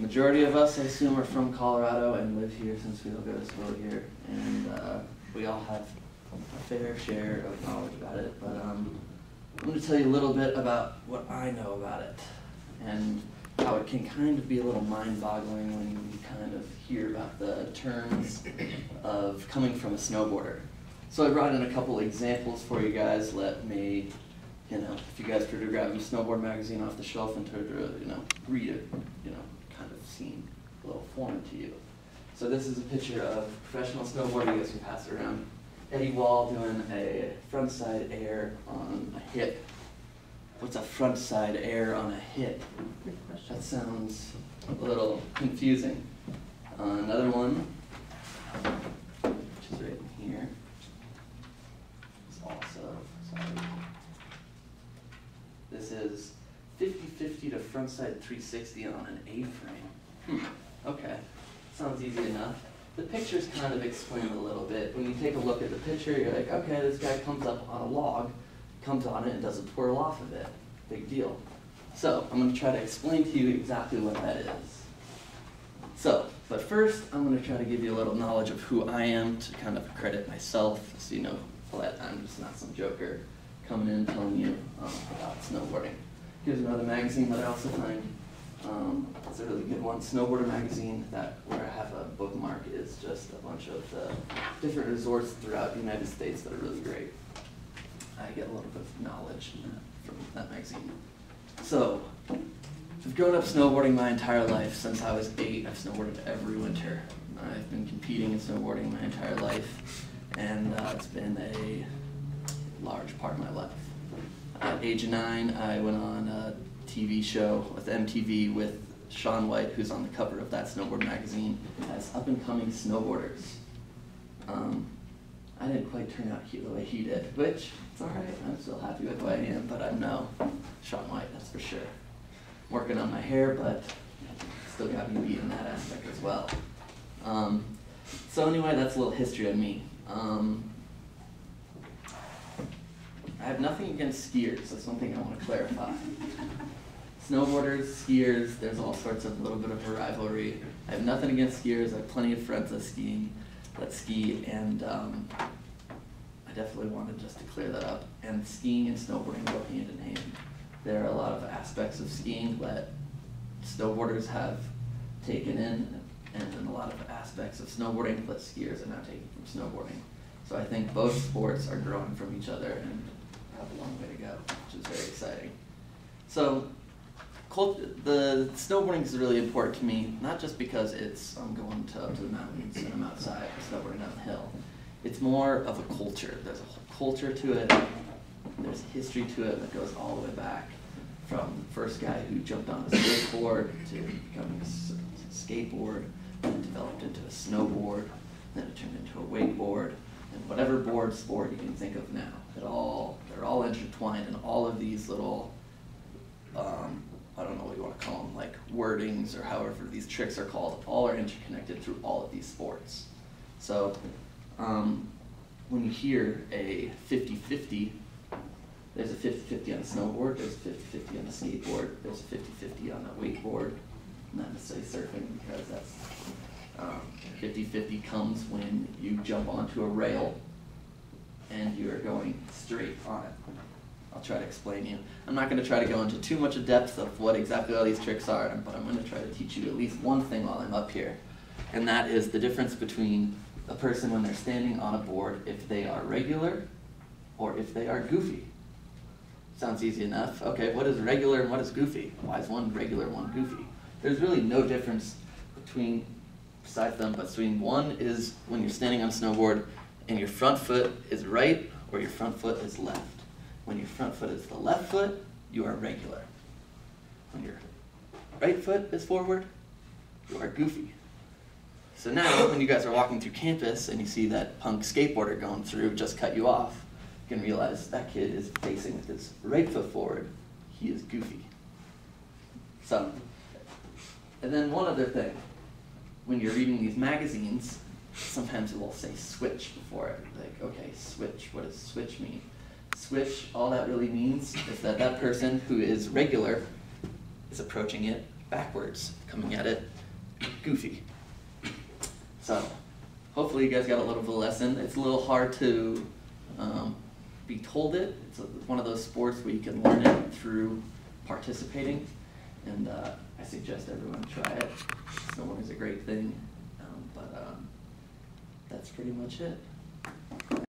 majority of us, I assume, are from Colorado and live here since we all go to school here. And we all have a fair share of knowledge about it. But I'm going to tell you a little bit about what I know about it and how it can kind of be a little mind-boggling when you kind of hear about the terms of coming from a snowboarder. So I brought in a couple examples for you guys. Let me, if you guys were to grab a snowboard magazine off the shelf and try to, read it, kind of seem a little foreign to you. So this is a picture of professional snowboarder. You guys can pass it around. Eddie Wall doing a frontside air on a hip. What's a frontside air on a hip? That sounds a little confusing. Another one, which is right in here, is also, this is 50-50 to frontside 360 on an A-frame. Okay, sounds easy enough. The pictures kind of explain a little bit. When you take a look at the picture, you're like, okay, this guy comes up on a log, comes on it and does a twirl off of it. Big deal. So I'm going to try to explain to you exactly what that is. But first, I'm going to try to give you a little knowledge of who I am to kind of credit myself, so you know that I'm just not some joker coming in and telling you about snowboarding. Here's another magazine that I also find. It's a really good one, Snowboarder magazine, where I have a bookmark is just a bunch of the different resorts throughout the United States that are really great. I get a little bit of knowledge from that magazine. So, I've grown up snowboarding my entire life. Since I was 8, I've snowboarded every winter. I've been competing in snowboarding my entire life, and it's been a large part of my life. At age 9, I went on a TV show with MTV with Shaun White, who's on the cover of that snowboard magazine, as up-and-coming snowboarders. I didn't quite turn out the way he did, which, it's all right. I'm still happy with who I am, but I'm no Shaun White, that's for sure. Working on my hair, but still got me beat in that aspect as well. So anyway, that's a little history of me. I have nothing against skiers. That's one thing I want to clarify. Snowboarders, skiers, there's all sorts of little bit of a rivalry. I have nothing against skiers. I have plenty of friends that ski, and I definitely wanted just to clear that up. And skiing and snowboarding go hand in hand. There are a lot of aspects of skiing that snowboarders have taken in, and then a lot of aspects of snowboarding that skiers are now taking from snowboarding. So I think both sports are growing from each other and have a long way to go, which is very exciting. So the snowboarding is really important to me, not just because I'm going up to the mountains and I'm outside snowboarding down the hill. It's more of a culture. There's a whole culture to it. There's history to it that goes all the way back from the first guy who jumped on a skateboard to becoming a skateboard, then developed into a snowboard, then it turned into a wakeboard, and whatever board sport you can think of now. They're all intertwined, and all of these little, I don't know what you want to call them, like wordings or however these tricks are called, all are interconnected through all of these sports. So when you hear a 50-50, there's a 50-50 on a snowboard, there's a 50-50 on a skateboard, there's a 50-50 on a wakeboard, not necessarily surfing, because that's 50-50 comes when you jump onto a rail and you are going straight on it. I'll try to explain to you. I'm not going to try to go into too much of depth of what exactly all these tricks are, but I'm going to try to teach you at least one thing while I'm up here, and that is the difference between a person when they're standing on a board, if they are regular or if they are goofy. Sounds easy enough. Okay, what is regular and what is goofy? Why is one regular and one goofy? There's really no difference besides them, but between one is when you're standing on a snowboard and your front foot is right or your front foot is left. When your front foot is the left foot, you are regular. When your right foot is forward, you are goofy. So now, when you guys are walking through campus and you see that punk skateboarder going through just cut you off, you can realize that kid is facing with his right foot forward. He is goofy. So, and then one other thing. When you're reading these magazines, sometimes it will say switch before it. Like, okay, switch, what does switch mean? Switch, all that really means is that that person who is regular is approaching it backwards, coming at it goofy. So, hopefully you guys got a little bit of a lesson. It's a little hard to be told it. It's one of those sports where you can learn it through participating, and I suggest everyone try it. Snowboarding is a great thing, but that's pretty much it.